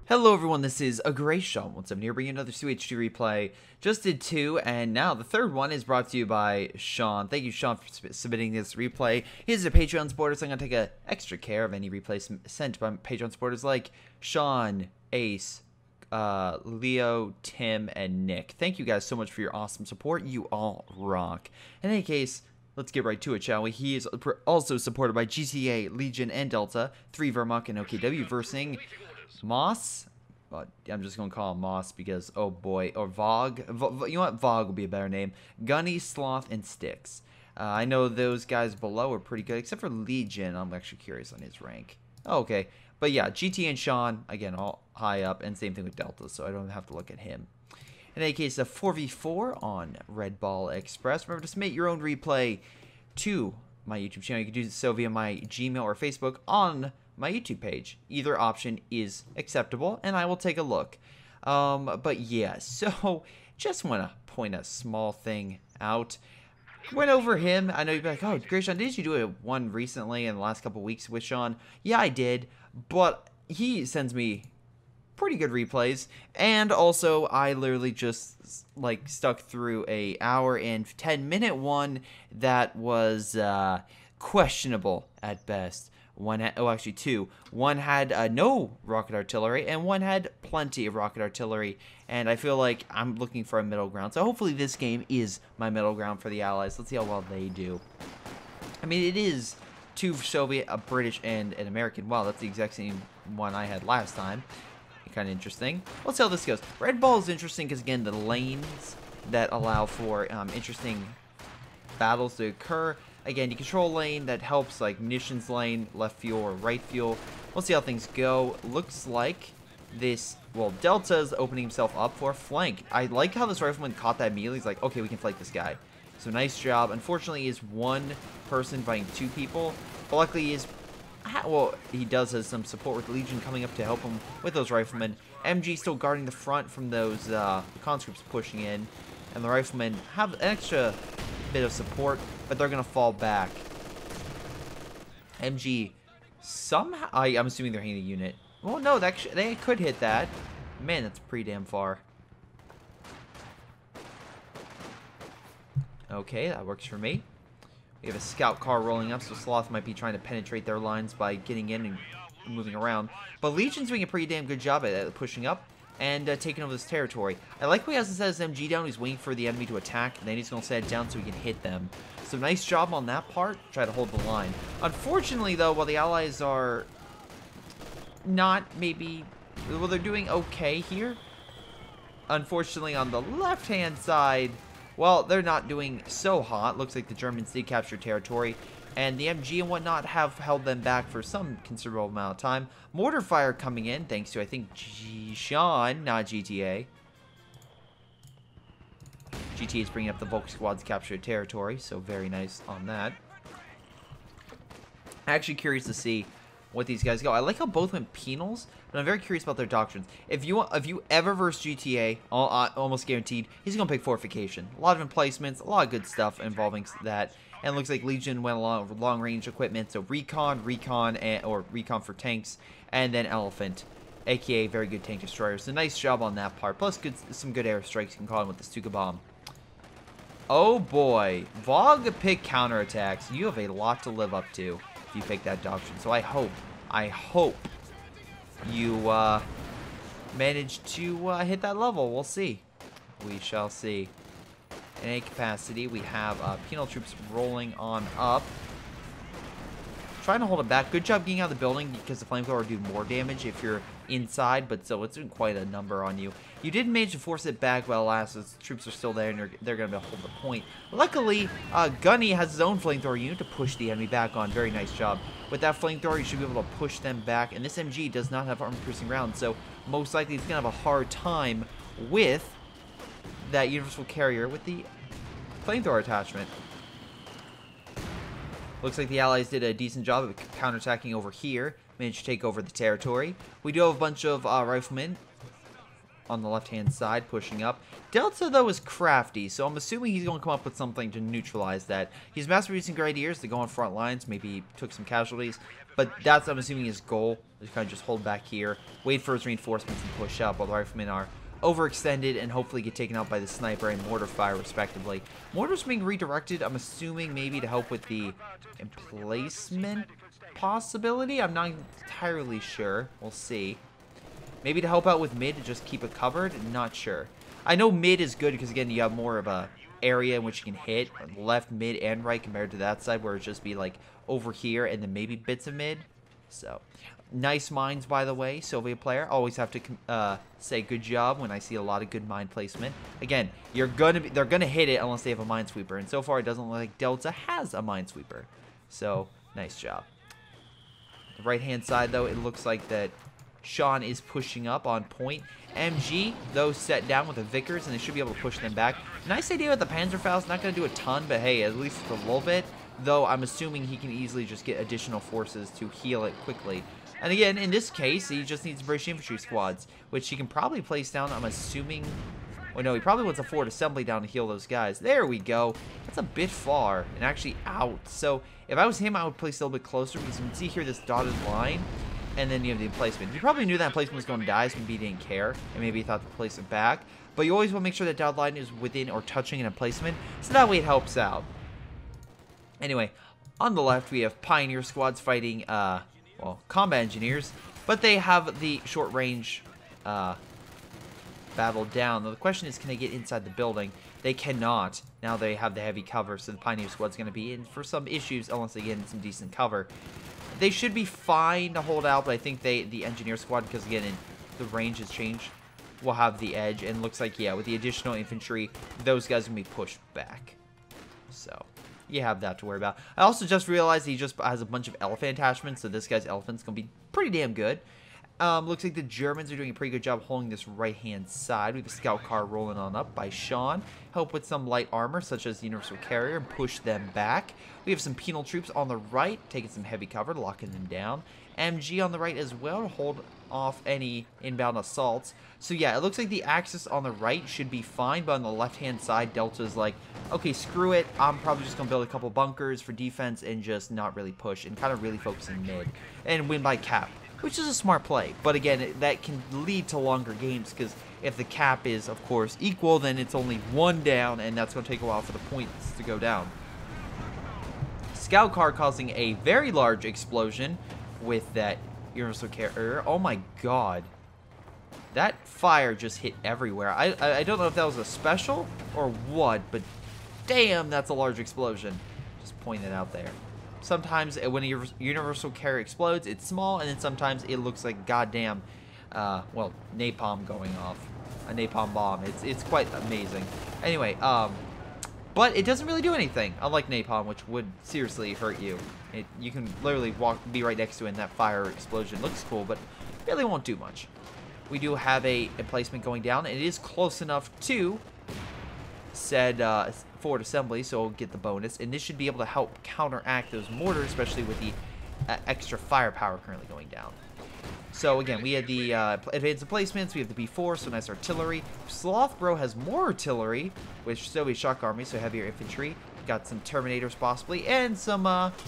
Hello everyone, this is a Greyshot. Once I'm here bringing another CH2 replay. Just did two, and now the third one is brought to you by Sean. Thank you, Sean, for submitting this replay. He's a Patreon supporter, so I'm going to take extra care of any replays sent by Patreon supporters like Sean, Ace, Leo, Tim, and Nick. Thank you guys so much for your awesome support. You all rock. In any case, let's get right to it, shall we? He is also supported by GTA, Legion, and Delta, 3 Vermont, and OKW, versing Moss. I'm just going to call him Moss because, oh boy, or Vogue. You know what? Vogue will be a better name. Gunny, Sloth, and Styx. I know those guys below are pretty good, except for Legion. I'm actually curious on his rank. Oh, okay. But yeah, GT and Sean, again, all high up, and same thing with Delta, so I don't have to look at him. In any case, a 4v4 on Red Ball Express. Remember to submit your own replay to my YouTube channel. You can do so via my Gmail or Facebook on my YouTube page. Either option is acceptable, and I will take a look. But yeah, so just want to point a small thing out. Went over him. I know you'd be like, oh, Greyshot, did you do one recently in the last couple weeks with Sean? Yeah, I did, but he sends me pretty good replays, and also I literally just like stuck through a hour and 10-minute one that was questionable at best. One had, oh, actually two. One had no rocket artillery, and one had plenty of rocket artillery. And I feel like I'm looking for a middle ground. So hopefully this game is my middle ground for the Allies. Let's see how well they do. I mean, it is two Soviet, a British, and an American. Wow, that's the exact same one I had last time. Kind of interesting. Let's see how this goes. Red Ball is interesting because, again, the lanes that allow for interesting battles to occur. Again, you control lane that helps, like munitions lane, left fuel or right fuel. We'll see how things go. Looks like this, well, Delta's opening himself up for a flank. I like how this rifleman caught that immediately. He's like, okay, we can flank this guy. So nice job. Unfortunately, he is one person fighting two people. But luckily, he is, well, he does have some support with Legion coming up to help him with those riflemen. MG still guarding the front from those conscripts pushing in. And the riflemen have an extra bit of support, but they're gonna fall back. MG somehow, I'm assuming they're hitting the unit. Well, no, they could hit that. Man, that's pretty damn far. Okay, that works for me. We have a scout car rolling up, so Sloth might be trying to penetrate their lines by getting in and moving around. But Legion's doing a pretty damn good job at pushing up and taking over this territory. I like how he hasn't set his MG down. He's waiting for the enemy to attack, and then he's going to set it down so he can hit them. So nice job on that part. Try to hold the line. Unfortunately, though, while the Allies are not maybe, well, they're doing okay here. Unfortunately, on the left-hand side, well, they're not doing so hot. Looks like the Germans did capture territory, and the MG and whatnot have held them back for some considerable amount of time. Mortar fire coming in, thanks to, I think, Sean, not GTA. GTA is bringing up the Volk squad's captured territory, so very nice on that. Actually curious to see what these guys go. I like how both went penals, but I'm very curious about their doctrines. If you ever verse GTA, almost guaranteed, he's going to pick fortification. A lot of emplacements, a lot of good stuff involving that. And it looks like Legion went along with long-range equipment, so recon, or recon for tanks, and then Elephant, aka very good tank destroyers. So nice job on that part. Plus some good airstrikes you can call him with the Stuka bomb. Oh boy, Vogue pick counterattacks. You have a lot to live up to if you pick that doctrine. So I hope you manage to hit that level. We'll see. We shall see. In any capacity, we have penal troops rolling on up. Trying to hold it back. Good job getting out of the building because the flamethrower will do more damage if you're inside, but still, it's doing quite a number on you. You did manage to force it back while last. The troops are still there, and they're going to hold the point. Luckily, Gunny has his own flamethrower unit to push the enemy back on. Very nice job. With that flamethrower, you should be able to push them back, and this MG does not have armor-piercing rounds, so most likely it's going to have a hard time with that universal carrier with the flamethrower attachment. Looks like the Allies did a decent job of counterattacking over here. Managed to take over the territory. We do have a bunch of riflemen on the left-hand side, pushing up. Delta, though, is crafty, so I'm assuming he's going to come up with something to neutralize that. He's mass-producing grenadiers to go on front lines. Maybe he took some casualties, but that's, I'm assuming, his goal. Is kind of just hold back here, wait for his reinforcements, and push up, while the riflemen are overextended and hopefully get taken out by the sniper and mortar fire, respectively. Mortars being redirected, I'm assuming, maybe to help with the emplacement possibility. I'm not entirely sure. We'll see. Maybe to help out with mid to just keep it covered. Not sure. I know mid is good because, again, you have more of a area in which you can hit left, mid, and right compared to that side where it just be like over here and then maybe bits of mid. So, nice mines, by the way, Soviet player. Always have to say good job when I see a lot of good mine placement. Again, they're gonna hit it unless they have a minesweeper, and so far it doesn't look like Delta has a minesweeper. So, nice job. The right-hand side, though, it looks like that Sean is pushing up on point. MG, though, set down with the Vickers, and they should be able to push them back. Nice idea with the Panzerfaust. Not going to do a ton, but hey, at least a little bit. Though I'm assuming he can easily just get additional forces to heal it quickly. And again, in this case, he just needs British infantry squads, which he can probably place down, I'm assuming. Well, no, he probably wants a forward assembly down to heal those guys. There we go. That's a bit far and actually out. So if I was him, I would place a little bit closer because you can see here this dotted line. And then you have the emplacement. You probably knew that emplacement was going to die, so maybe he didn't care. And maybe he thought to place it back. But you always want to make sure that dotted line is within or touching an emplacement. So that way it helps out. Anyway, on the left, we have Pioneer squads fighting, well, combat engineers. But they have the short-range battle down. Now, the question is, can they get inside the building? They cannot. Now they have the heavy cover, so the Pioneer squad's going to be in for some issues unless they get in some decent cover. They should be fine to hold out, but I think the engineer squad, because again, the range has changed, will have the edge. And looks like, yeah, with the additional infantry, those guys are going to be pushed back. So, you have that to worry about. I also just realized he just has a bunch of elephant attachments, so this guy's elephant's going to be pretty damn good. Looks like the Germans are doing a pretty good job holding this right-hand side. We have a scout car rolling on up by Sean. Help with some light armor, such as the Universal Carrier, and push them back. We have some penal troops on the right, taking some heavy cover, locking them down. MG on the right as well to hold off any inbound assaults. So yeah, it looks like the axis on the right should be fine, but on the left-hand side, Delta's like, okay, screw it. I'm probably just going to build a couple bunkers for defense and just not really push and kind of really focus in mid and win by cap. Which is a smart play, but again, that can lead to longer games because if the cap is, of course, equal, then it's only one down, and that's going to take a while for the points to go down. Scout car causing a very large explosion with that Universal Carrier. Oh my god. That fire just hit everywhere. I don't know if that was a special or what, but damn, that's a large explosion. Just pointing it out there. Sometimes when a Universal Carrier explodes, it's small, and then sometimes it looks like goddamn, well, napalm going off. A napalm bomb. It's quite amazing. Anyway, but it doesn't really do anything, unlike napalm, which would seriously hurt you. You can literally be right next to it, and that fire explosion looks cool, but really won't do much. We do have a emplacement going down, and it is close enough to said forward assembly, so we'll get the bonus, and this should be able to help counteract those mortars, especially with the extra firepower currently going down. So again, we had the advanced emplacements, we have the B4, so nice artillery. Slothbro has more artillery, which Soviet shock army, so heavier infantry. Got some Terminators possibly, and some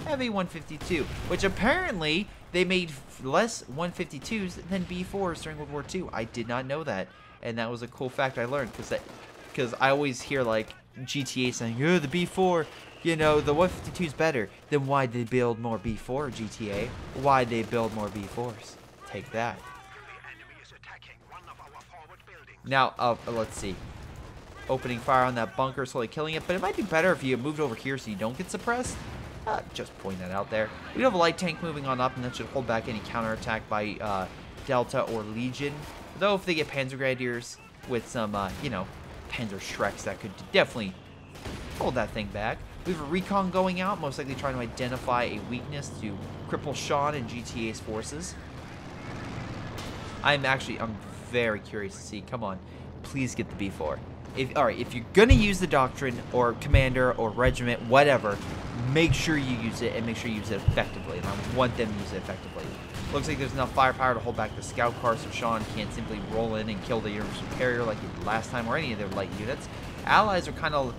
heavy 152, which apparently they made less 152s than B4s during World War II. I did not know that, and that was a cool fact I learned, because I always hear like GTA saying, oh, the B4, you know, the 152 is better. Then why'd they build more B4 GTA? Why'd they build more B4s? Take that. Now, let's see. Opening fire on that bunker, slowly killing it, but it might be better if you moved over here so you don't get suppressed. Just point that out there. We have a light tank moving on up, and that should hold back any counterattack by Delta or Legion. Though if they get Panzer Grenadiers with some, you know, Panzer Shreks, that could definitely hold that thing back. We have a recon going out, most likely trying to identify a weakness to cripple Sean and GTA's forces. I'm very curious to see. Come on, please get the B4. Alright, if you're gonna use the doctrine or commander or regiment, whatever, make sure you use it and make sure you use it effectively. And I want them to use it effectively. Looks like there's enough firepower to hold back the scout car, so Sean can't simply roll in and kill the universal carrier like he did last time, or any of their light units. Allies are kind of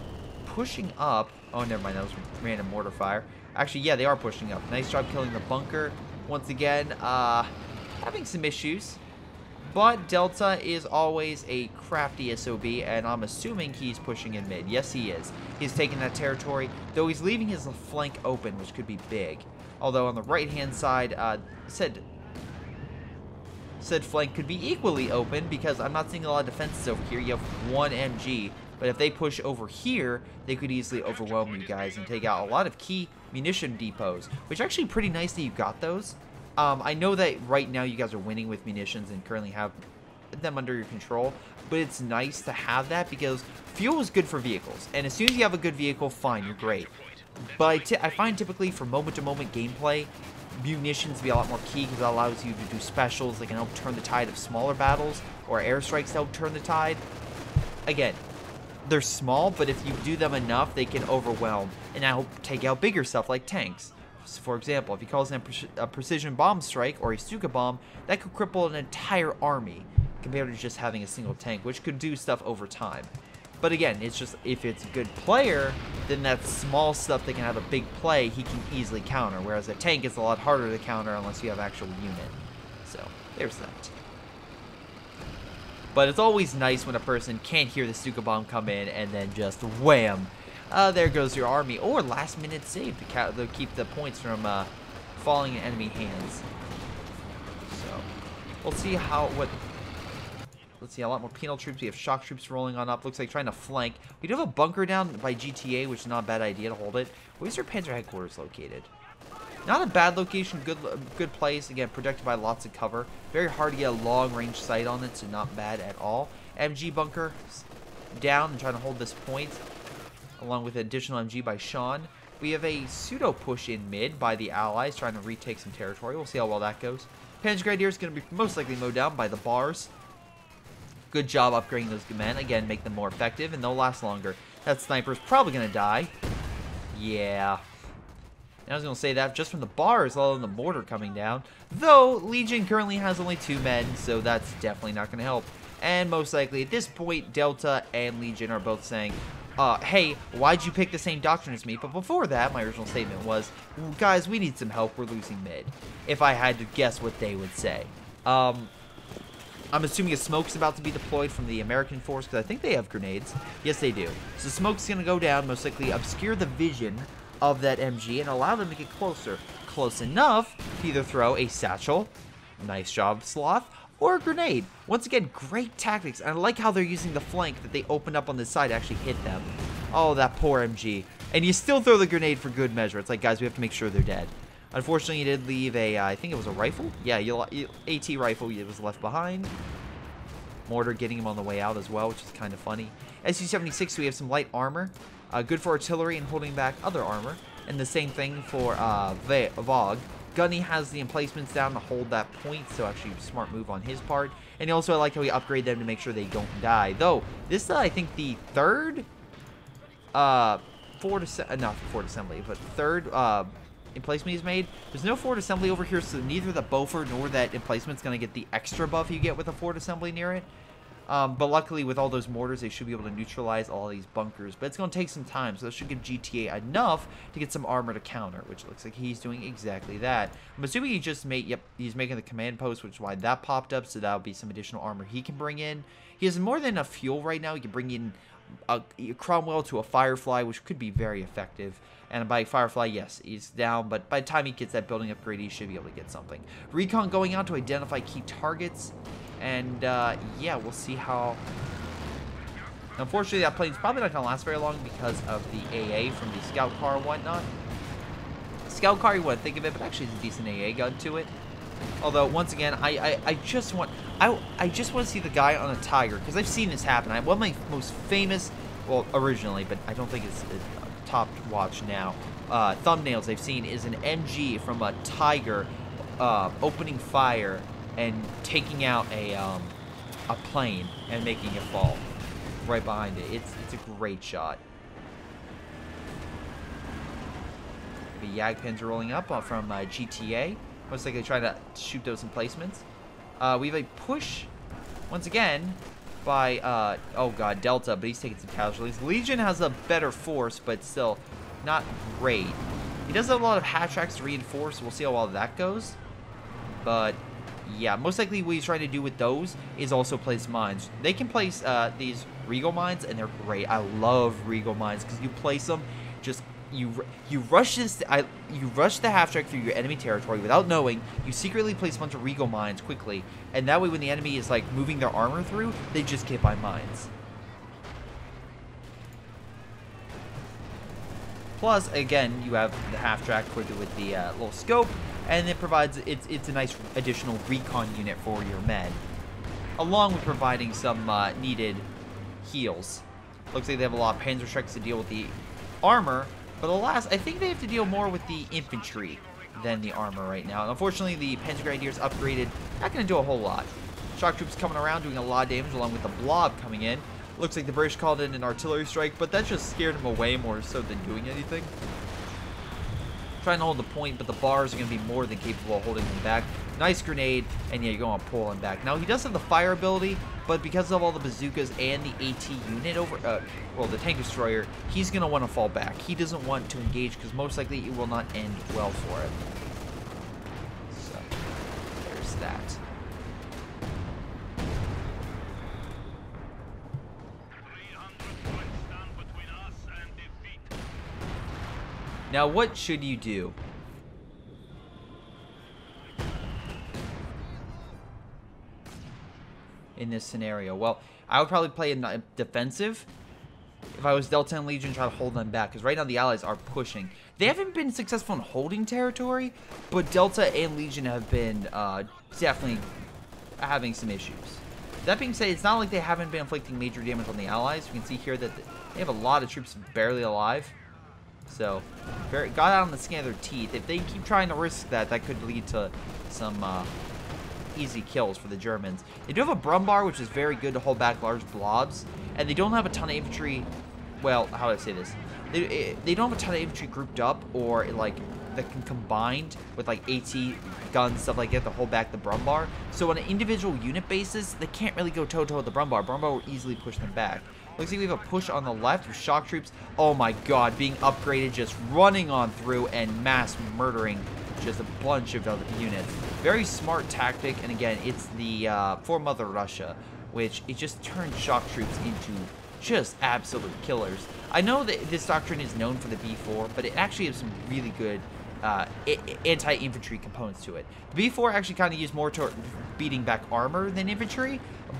pushing up. Oh, never mind, that was random mortar fire. Actually, yeah, they are pushing up. Nice job killing the bunker. Once again, having some issues. But Delta is always a crafty SOB, and I'm assuming he's pushing in mid. Yes, he is. He's taking that territory, though he's leaving his flank open, which could be big. Although on the right-hand side, said flank could be equally open, because I'm not seeing a lot of defenses over here. You have one MG, but if they push over here, they could easily overwhelm you guys and take out a lot of key munition depots, which actually pretty nice that you got those. I know that right now you guys are winning with munitions and currently have them under your control, but it's nice to have that because fuel is good for vehicles, and as soon as you have a good vehicle, fine, you're great. But I find typically for moment-to-moment gameplay, munitions be a lot more key because it allows you to do specials that can help turn the tide of smaller battles, or airstrikes to help turn the tide. Again, they're small, but if you do them enough, they can overwhelm and help take out bigger stuff like tanks. For example, if he calls in a precision bomb strike or a Stuka bomb, that could cripple an entire army compared to just having a single tank, which could do stuff over time. But again, it's just, if it's a good player, then that small stuff that can have a big play, he can easily counter, whereas a tank is a lot harder to counter unless you have actual unit. So, there's that. But it's always nice when a person can't hear the Stuka bomb come in and then just wham! There goes your army. Or last minute save to keep the points from falling in enemy hands. So, we'll see let's see, a lot more penal troops. We have shock troops rolling on up. Looks like trying to flank. We do have a bunker down by GTA, which is not a bad idea to hold it. Where's your Panzer headquarters located? Not a bad location, good place. Again, protected by lots of cover. Very hard to get a long-range sight on it, so not bad at all. MG bunker down and trying to hold this point, along with additional MG by Sean. We have a pseudo push in mid by the Allies, trying to retake some territory. We'll see how well that goes. Panzer Grenadier is going to be most likely mowed down by the bars. Good job upgrading those men. Again, make them more effective, and they'll last longer. That sniper's probably going to die. Yeah. I was going to say that just from the bars, let alone the mortar coming down. Though, Legion currently has only 2 men, so that's definitely not going to help. And most likely, at this point, Delta and Legion are both saying, hey, why'd you pick the same doctrine as me? But before that, my original statement was, guys, we need some help, we're losing mid. If I had to guess what they would say. I'm assuming a smoke's about to be deployed from the American force, because I think they have grenades. Yes, they do. So smoke's going to go down, most likely obscure the vision of that MG and allow them to get closer. Close enough to either throw a satchel, nice job, Sloth, or a grenade. Once again, great tactics. And I like how they're using the flank that they opened up on this side to actually hit them. Oh, that poor MG. And you still throw the grenade for good measure. It's like, guys, we have to make sure they're dead. Unfortunately, you did leave a, I think it was a rifle? Yeah, AT rifle was left behind. Mortar getting him on the way out as well, which is kind of funny. SU-76, we have some light armor. Good for artillery and holding back other armor. And the same thing for Vogue. Gunny has the emplacements down to hold that point, so actually smart move on his part. And also I like how we upgrade them to make sure they don't die. Though, this is I think the third not Fort Assembly, but third emplacement he's made. There's no Fort Assembly over here, so neither the Beaufort nor that emplacement's going to get the extra buff you get with a Fort Assembly near it. But luckily, with all those mortars, they should be able to neutralize all these bunkers. But it's going to take some time, so that should give GTA enough to get some armor to counter, which looks like he's doing exactly that. I'm assuming he just made, yep, he's making the command post, which is why that popped up, so that'll be some additional armor he can bring in. He has more than enough fuel right now. He can bring in a Cromwell to a Firefly, which could be very effective. And by Firefly, yes, he's down, but by the time he gets that building upgrade, he should be able to get something. Recon going out to identify key targets. And, yeah, we'll see how... Unfortunately, that plane's probably not going to last very long because of the AA from the scout car and whatnot. Scout car, you wouldn't think of it, but actually it's a decent AA gun to it. Although, once again, I just want to see the guy on a Tiger, because I've seen this happen. One of my most famous, well, originally, but I don't think it's top watch now, thumbnails I've seen is an MG from a Tiger opening fire and taking out a plane and making it fall right behind it. It's a great shot. The Yagpins are rolling up from GTA. Most likely trying to shoot those emplacements. We have a push, once again, by, oh god, Delta, but he's taking some casualties. Legion has a better force, but still not great. He does have a lot of half tracks to reinforce. We'll see how well that goes. But yeah, most likely what he's trying to do with those is also place mines. They can place these Regal mines, and they're great. I love Regal mines because you place them, just you rush the half track through your enemy territory without knowing. You secretly place a bunch of Regal mines quickly, and that way when the enemy is like moving their armor through, they just get by mines. Plus, again, you have the half track with the little scope, and it provides it's a nice additional recon unit for your men, along with providing some needed heals. Looks like they have a lot of Panzer Strikes to deal with the armor, but alas, I think they have to deal more with the infantry than the armor right now. And unfortunately, the Panzer Grenadiers upgraded, not going to do a whole lot. Shock troops coming around doing a lot of damage, along with the blob coming in. Looks like the British called in an artillery strike, but that just scared him away more so than doing anything. Trying to hold the point, but the bars are going to be more than capable of holding him back. Nice grenade, and yeah, you're going to pull him back. Now, he does have the fire ability, but because of all the bazookas and the AT unit over, well, the tank destroyer, he's going to want to fall back. He doesn't want to engage because most likely it will not end well for him. So, there's that. Now, what should you do? In this scenario? Well, I would probably play a defensive. If I was Delta and Legion, try to hold them back. Because right now the Allies are pushing. They haven't been successful in holding territory. But Delta and Legion have been definitely having some issues. That being said, it's not like they haven't been inflicting major damage on the Allies. You can see here that they have a lot of troops barely alive. So, got out on the skin of their teeth. If they keep trying to risk that, that could lead to some easy kills for the Germans. They do have a Brumbar, which is very good to hold back large blobs. And they don't have a ton of infantry. Well, how do I say this? They don't have a ton of infantry grouped up or, like, that can combined with, like, AT guns, stuff like that to hold back the Brumbar. So, on an individual unit basis, they can't really go toe-to-toe with the Brumbar. Brumbar will easily push them back. Looks like we have a push on the left with shock troops. Oh my god, being upgraded, just running on through and mass murdering just a bunch of other units. Very smart tactic, and again, it's the for Mother Russia, which it just turns shock troops into just absolute killers. I know that this doctrine is known for the B4, but it actually has some really good anti-infantry components to it. The B4 actually kind of used more toward beating back armor than infantry,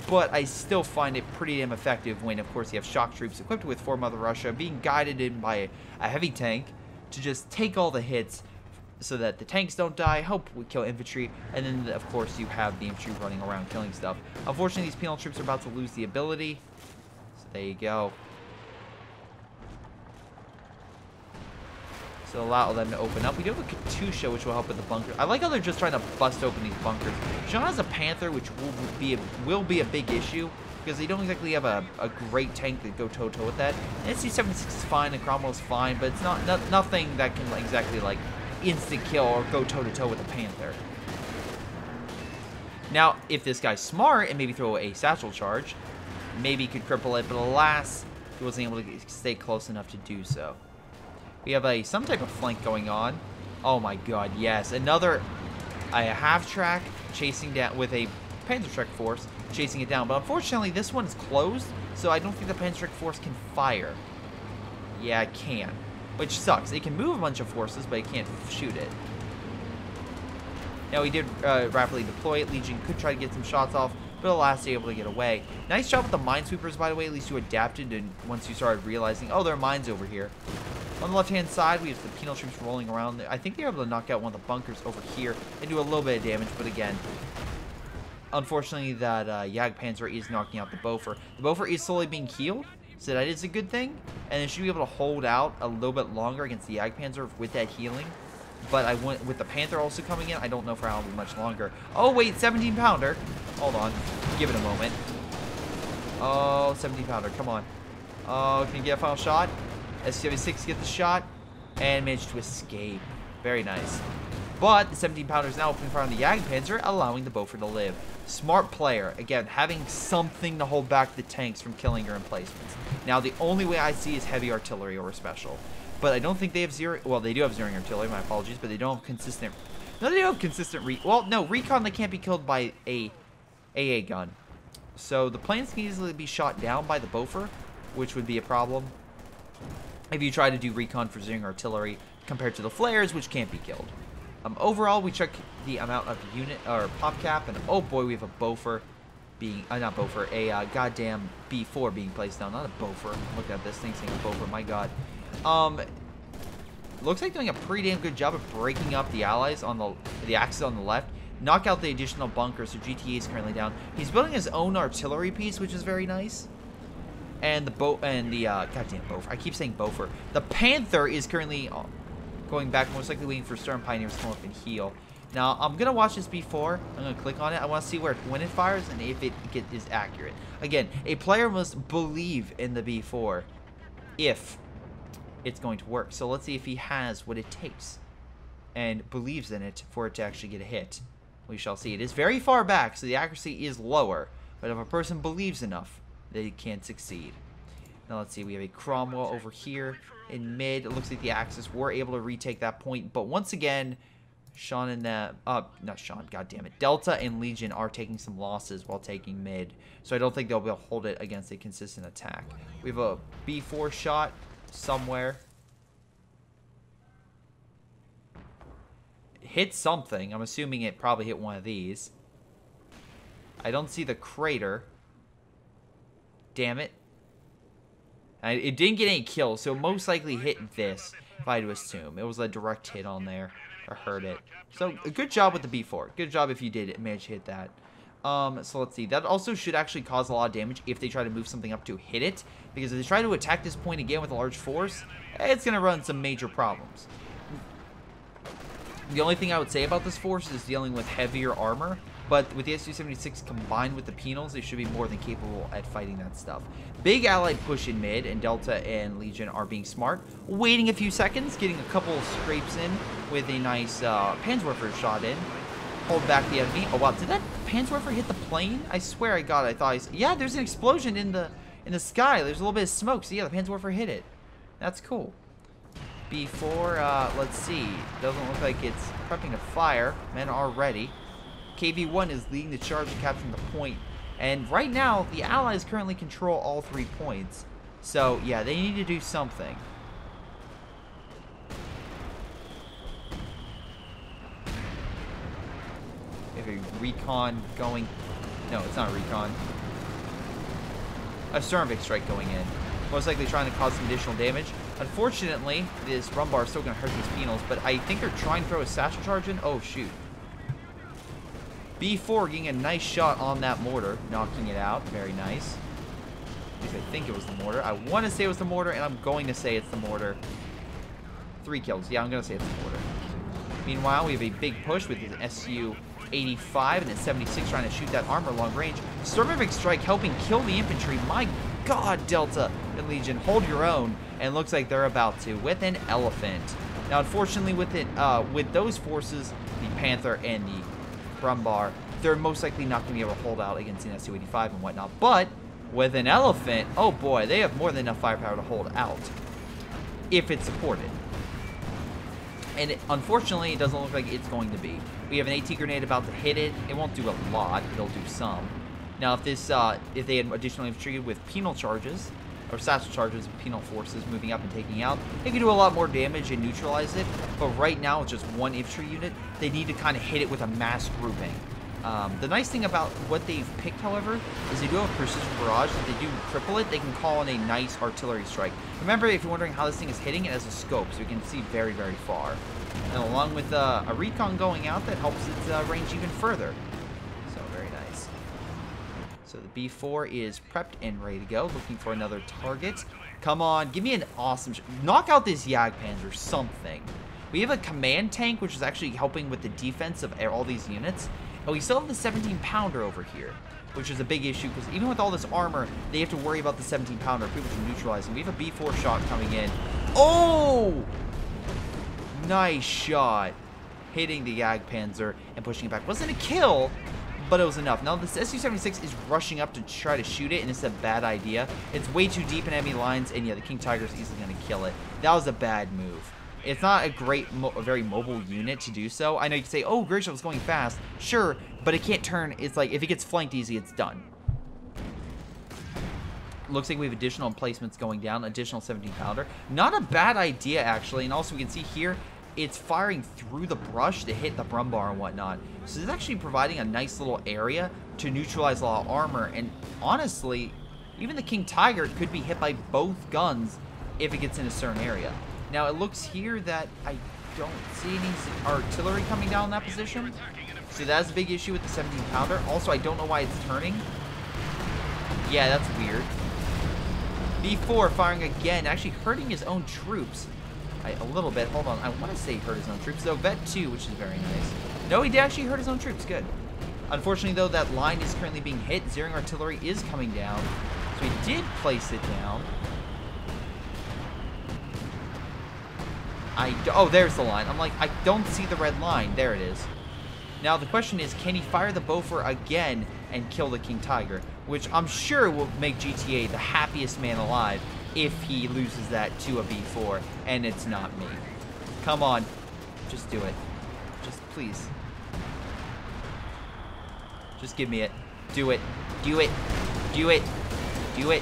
but I still find it pretty damn effective when, of course, you have shock troops equipped with For Mother Russia being guided in by a heavy tank to just take all the hits so that the tanks don't die, help kill infantry, and then, of course, you have the infantry running around killing stuff. Unfortunately, these penal troops are about to lose the ability, so there you go. So allow them to open up. We do have a Katusha, which will help with the bunker. I like how they're just trying to bust open these bunkers. Sean has a Panther, which will be a big issue because they don't exactly have a great tank to go toe-to-toe with that. And SC-76 is fine and Cromwell's fine, but it's nothing that can exactly like instant kill or go toe-to-toe with a Panther. Now, if this guy's smart and maybe throw a satchel charge, maybe he could cripple it, but alas, he wasn't able to stay close enough to do so. We have some type of flank going on. Oh my god, yes. Another half-track chasing down with a Panzerschreck force chasing it down. But unfortunately, this one is closed, so I don't think the Panzerschreck force can fire. Yeah, it can. Which sucks. It can move a bunch of forces, but it can't shoot it. Now, he did rapidly deploy it. Legion could try to get some shots off, but alas, they were able to get away. Nice job with the minesweepers, by the way. At least you adapted and once you started realizing, oh, there are mines over here. On the left-hand side, we have the penal troops rolling around. I think they were able to knock out one of the bunkers over here and do a little bit of damage, but again, unfortunately, that Jagdpanzer is knocking out the Bofor. The Bofor is slowly being healed, so that is a good thing, and it should be able to hold out a little bit longer against the Jagdpanzer with that healing. But I went with the Panther also coming in. I don't know for how much longer. Oh, wait, 17-pounder. Hold on. Give it a moment. Oh, 17-pounder. Come on. Oh, can you get a final shot? SC-76 get the shot and managed to escape. Very nice. But the 17 pounder is now opening fire on the Jagdpanzer, allowing the Bofor to live. Smart player, again, having something to hold back the tanks from killing your emplacements. Now, the only way I see is heavy artillery or a special. But I don't think they have zero. Well, they do have zeroing artillery, my apologies, but they don't have consistent. No, they don't have consistent well, no, recon, they can't be killed by a AA gun. So the planes can easily be shot down by the Bofor, which would be a problem if you try to do recon for zeroing artillery compared to the flares, which can't be killed. Overall, we check the amount of unit or pop cap, and oh boy, we have a Bofor being not Bofor, a goddamn B4 being placed down, not a Bofor. Look at this thing saying Bofor, my god. Looks like doing a pretty damn good job of breaking up the allies on the axis on the left. Knock out the additional bunkers, so GTA is currently down. He's building his own artillery piece, which is very nice. And the goddamn Bofor. I keep saying Bofor. The Panther is currently going back, most likely waiting for Storm Pioneers to come up and heal. Now, I'm going to watch this before. I'm going to click on it. I want to see when it fires and if it is accurate. Again, a player must believe in the B4 if it's going to work. So let's see if he has what it takes and believes in it for it to actually get a hit. We shall see. It is very far back, so the accuracy is lower. But if a person believes enough, they can succeed. Now let's see. We have a Cromwell over here in mid. It looks like the Axis were able to retake that point. But once again, Sean and not Sean, goddammit. Delta and Legion are taking some losses while taking mid. So I don't think they'll be able to hold it against a consistent attack. We have a B4 shot somewhere. Hit something. I'm assuming it probably hit one of these. I don't see the crater. Damn it. It didn't get any kills, so most likely hit this, if I had to assume. It was a direct hit on there. I heard it. So, a good job with the B4. Good job if you did manage to hit that. So let's see. That also should actually cause a lot of damage if they try to move something up to hit it. Because if they try to attack this point again with a large force, it's going to run some major problems. The only thing I would say about this force is dealing with heavier armor. But with the S-276 combined with the penals, they should be more than capable at fighting that stuff. Big allied push in mid, and Delta and Legion are being smart. Waiting a few seconds, getting a couple of scrapes in with a nice Panzerwerfer shot in. Hold back the enemy. Oh wow, did that Panzerwerfer hit the plane? I swear I got it. I thought yeah, there's an explosion in the sky. There's a little bit of smoke, so yeah, the Panzerwerfer hit it. That's cool. B4, let's see. Doesn't look like it's prepping to fire. Men are ready. KV-1 is leading the charge and capturing the point. And right now, the Allies currently control all 3 points. So, yeah, they need to do something. We have a recon going... No, it's not a recon. A Sternvik strike going in. Most likely trying to cause some additional damage. Unfortunately, this Rumbar is still going to hurt these penals, but I think they're trying to throw a satchel charge in. Oh, shoot. B4 getting a nice shot on that mortar, knocking it out. Very nice. At least I think it was the mortar. I want to say it was the mortar, and I'm going to say it's the mortar. 3 kills. Yeah, I'm going to say it's the mortar. Meanwhile, we have a big push with his SU-85 and his 76 trying to shoot that armor long range. Sternvik strike helping kill the infantry. My God, Delta and Legion, hold your own. And looks like they're about to with an elephant. Now, unfortunately, with those forces, the Panther and the Rumbar, they're most likely not going to be able to hold out against an SU-85 and whatnot. But with an elephant, oh boy, they have more than enough firepower to hold out if it's supported. And unfortunately, it doesn't look like it's going to be. We have an AT grenade about to hit it. It won't do a lot, but it'll do some. Now, if they had additional infantry with penal charges, or satchel charges with penal forces moving up and taking out, they can do a lot more damage and neutralize it. But right now, with just 1 infantry unit, they need to kind of hit it with a mass grouping. The nice thing about what they've picked, however, is they do have precision barrage. If they do cripple it, they can call in a nice artillery strike. Remember, if you're wondering how this thing is hitting, it has a scope, so you can see very, very far. And along with a recon going out, that helps its range even further. So, very nice. So the B4 is prepped and ready to go, looking for another target. Come on, give me an awesome... knock out this Jagdpanzer or something. We have a command tank, which is actually helping with the defense of all these units. And we still have the 17-pounder over here, which is a big issue, because even with all this armor, they have to worry about the 17-pounder, people to neutralize him. We have a B4 shot coming in. Oh! Nice shot. hitting the Jagdpanzer and pushing it back. Wasn't a kill, but it was enough. Now, this Su-76 is rushing up to try to shoot it, and it's a bad idea. It's way too deep in enemy lines, and yeah, the King Tiger is easily going to kill it. That was a bad move. It's not a great, a very mobile unit to do so. I know you can say, oh, Greyshot was going fast. Sure, but it can't turn. It's like, if it gets flanked easy, it's done. Looks like we have additional emplacements going down, additional 17 pounder. Not a bad idea, actually. And also, we can see here, it's firing through the brush to hit the Brumbar and whatnot. So this is actually providing a nice little area to neutralize a lot of armor. And honestly, even the King Tiger could be hit by both guns if it gets in a certain area. Now, it looks here that I don't see any artillery coming down in that position. So that's a big issue with the 17 pounder. Also, I don't know why it's turning. Yeah, that's weird. B4 firing again, actually hurting his own troops. A little bit. Hold on. I want to say he hurt his own troops, though. Vet 2, which is very nice. No, he did actually hurt his own troops. Good. Unfortunately, though, that line is currently being hit. Zeroing artillery is coming down. So he did place it down. Oh, there's the line. I'm like, I don't see the red line. There it is. Now, the question is, can he fire the Bofor again and kill the King Tiger? Which I'm sure will make GTA the happiest man alive if he loses that to a B4, and it's not me. Come on. Just do it. Just please. Just give me it. Do it. Do it. Do it. Do it.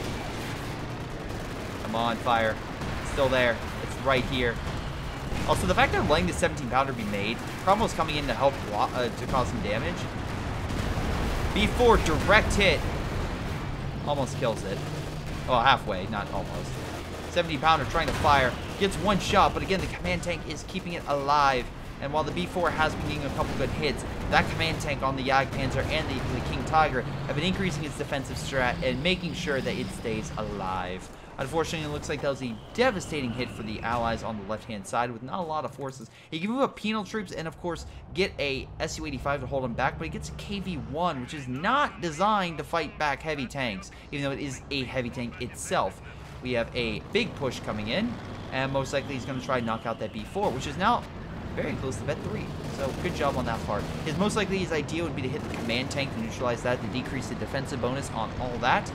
Come on, fire. It's still there. It's right here. Also, the fact that I'm letting the 17 pounder be made, Cromwell's coming in to help to cause some damage. B4 direct hit. Almost kills it. Well, halfway, not almost. 17 pounder trying to fire. Gets one shot, but again, the command tank is keeping it alive. And while the B4 has been getting a couple good hits, that command tank on the Jagdpanzer and the King Tiger have been increasing its defensive strat and making sure that it stays alive. Unfortunately, it looks like that was a devastating hit for the Allies on the left-hand side with not a lot of forces. He can move up penal troops and, of course, get a Su-85 to hold him back, but he gets a KV-1, which is not designed to fight back heavy tanks, even though it is a heavy tank itself. We have a big push coming in, and most likely he's going to try and knock out that B4, which is now very close to Vet 3. So, good job on that part. His idea would be to hit the command tank to neutralize that, to decrease the defensive bonus on all that.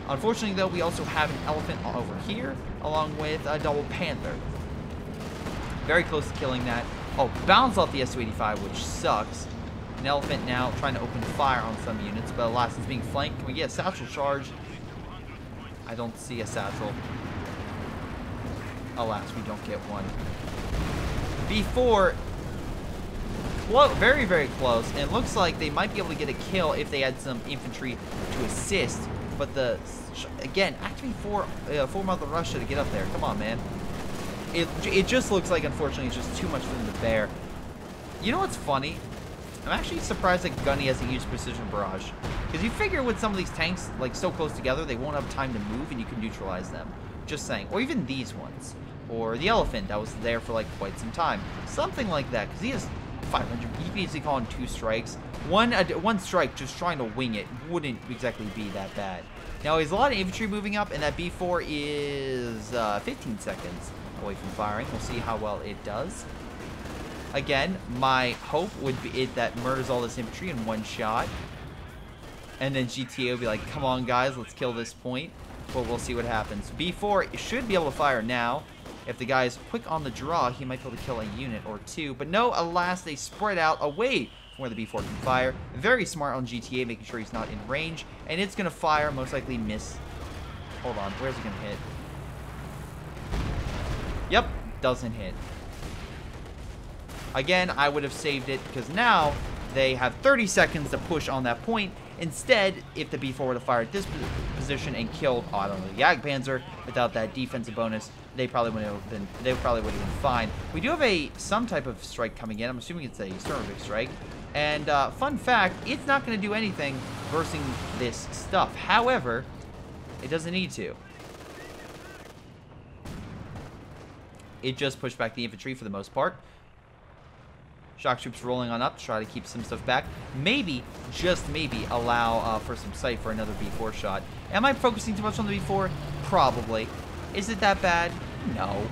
Unfortunately, though, we also have an Elephant over here, along with a double Panther. Very close to killing that. Oh, bounce off the Su-85, which sucks. An Elephant now trying to open fire on some units, but alas, it's being flanked. Can we get a satchel charge? I don't see a satchel. Alas, we don't get one. B4, very, very close, and it looks like they might be able to get a kill if they had some infantry to assist. But again, activate full Mother Russia to get up there. Come on, man. It just looks like, unfortunately, it's just too much for them to bear. You know what's funny? I'm actually surprised that Gunny hasn't used Precision Barrage. Because you figure with some of these tanks, like, so close together, they won't have time to move and you can neutralize them. Just saying. Or even these ones. Or the Elephant that was there for, like, quite some time. Something like that. Because he has 500. You can basically call him 2 strikes. One strike just trying to wing it wouldn't exactly be that bad. Now, there's a lot of infantry moving up, and that B4 is 15 seconds away from firing. We'll see how well it does. Again, my hope would be it that murders all this infantry in one shot. And then GTA will be like, come on, guys, let's kill this point. But we'll see what happens. B4 should be able to fire now. If the guy is quick on the draw, he might be able to kill a unit or two. But no, alas, they spread out away from where the B4 can fire. Very smart on GTA, making sure he's not in range. And it's going to fire, most likely miss. Hold on, where's it going to hit? Yep, doesn't hit. Again, I would have saved it because now they have 30 seconds to push on that point. Instead, if the B4 would have fired this position and killed, oh, I don't know, the Jagdpanzer without that defensive bonus, they probably would have been fine. We do have some type of strike coming in. I'm assuming it's a Sturmovik strike. And fun fact, it's not going to do anything versus this stuff. However, it doesn't need to. It just pushed back the infantry for the most part. Shock troops rolling on up to try to keep some stuff back. Maybe, just maybe, allow for some sight for another B4 shot. Am I focusing too much on the B4? Probably. Is it that bad? No.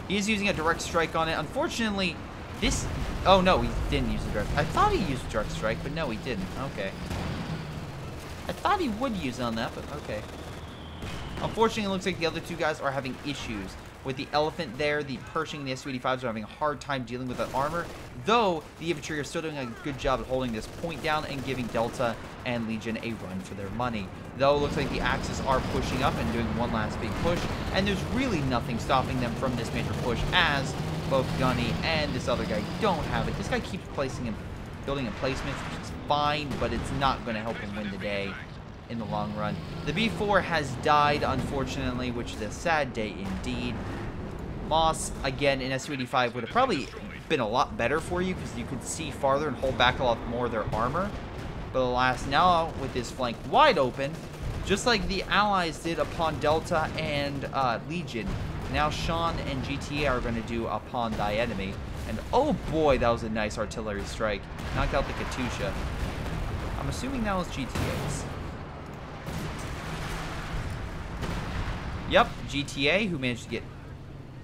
He is using a direct strike on it. Unfortunately, This... Oh, no, he didn't use the direct... I thought he used direct strike, but no, he didn't. Okay. I thought he would use it on that, but okay. Unfortunately, it looks like the other two guys are having issues. With the elephant there, the Pershing and the Su-85s are having a hard time dealing with that armor, though the infantry are still doing a good job at holding this point down and giving Delta and Legion a run for their money. Though it looks like the Axis are pushing up and doing one last big push, and there's really nothing stopping them from this major push, as both Gunny and this other guy don't have it. This guy keeps placing and building emplacements, which is fine, but it's not going to help him win the day in the long run. The B4 has died, unfortunately, which is a sad day indeed. Moss, again, in Su-85 would have probably been a lot better for you because you could see farther and hold back a lot more of their armor. But alas, now with this flank wide open, just like the Allies did upon Delta and Legion, now Sean and GTA are going to do upon thy enemy. And oh boy, that was a nice artillery strike. Knocked out the Katusha. I'm assuming that was GTA's. Yep, GTA, who managed to get,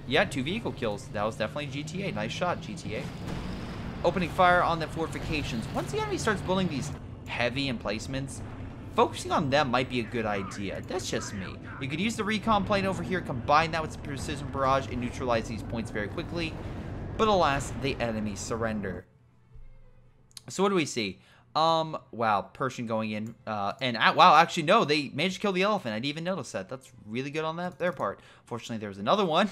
yeah, 2 vehicle kills. That was definitely GTA. Nice shot, GTA. Opening fire on the fortifications. Once the enemy starts building these heavy emplacements, focusing on them might be a good idea. That's just me. You could use the recon plane over here, combine that with precision barrage, and neutralize these points very quickly. But alas, the enemy surrender. So what do we see? Wow, Persian going in, wow, actually, no, they managed to kill the elephant. I didn't even notice that. That's really good on their part. Fortunately, there was another one,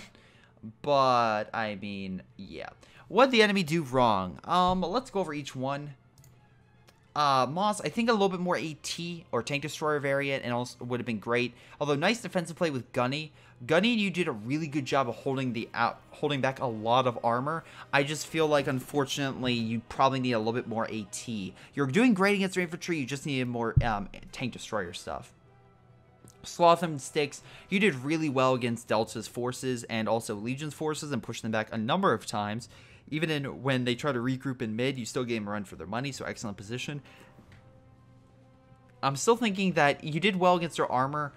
but, I mean, yeah. What did the enemy do wrong? Let's go over each one. Moss, I think a little bit more AT, or tank destroyer variant, and also would have been great. Although, nice defensive play with Gunny. Gunny, you did a really good job of holding back a lot of armor. I just feel like, unfortunately, you probably need a little bit more AT. You're doing great against their infantry, you just needed more tank destroyer stuff. Sloth and Sticks, you did really well against Delta's forces and also Legion's forces and pushed them back a number of times. Even when they try to regroup in mid, you still gave them a run for their money, so excellent position. I'm still thinking that you did well against their armor,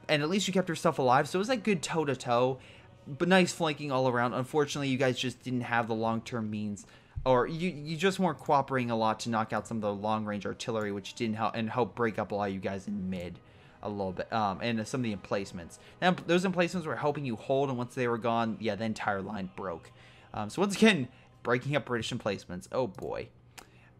and at least you kept yourself alive, so it was like good toe-to-toe, but nice flanking all around. Unfortunately, you guys just didn't have the long-term means, or you just weren't cooperating a lot to knock out some of the long-range artillery, which didn't help break up a lot of you guys in mid a little bit, and some of the emplacements. Now, those emplacements were helping you hold, and once they were gone, yeah, the entire line broke. So once again, breaking up British emplacements. Oh boy.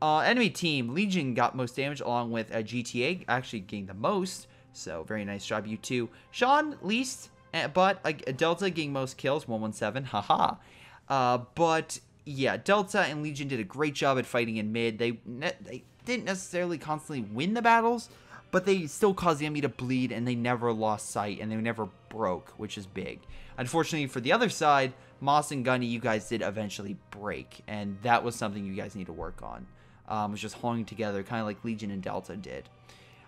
Enemy team, Legion got most damage along with GTA actually getting the most. So very nice job, you two. Sean, least, but Delta getting most kills, 117. Haha. But yeah, Delta and Legion did a great job at fighting in mid. They didn't necessarily constantly win the battles, but they still caused the enemy to bleed, and they never lost sight, and they never broke, which is big. Unfortunately, for the other side, Moss and Gunny, you guys did eventually break, and that was something you guys need to work on. It was just holding together, kind of like Legion and Delta did.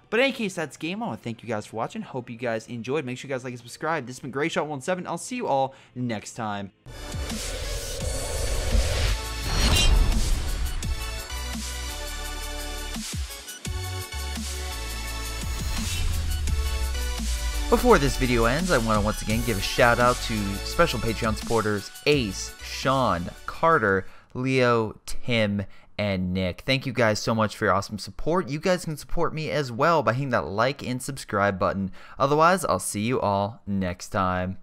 But in any case, that's game. I want to thank you guys for watching. Hope you guys enjoyed. Make sure you guys like and subscribe. This has been Greyshot17. I'll see you all next time. Before this video ends, I want to once again give a shout out to special Patreon supporters Ace, Sean, Carter, Leo, Tim, and Nick. Thank you guys so much for your awesome support. You guys can support me as well by hitting that like and subscribe button. Otherwise, I'll see you all next time.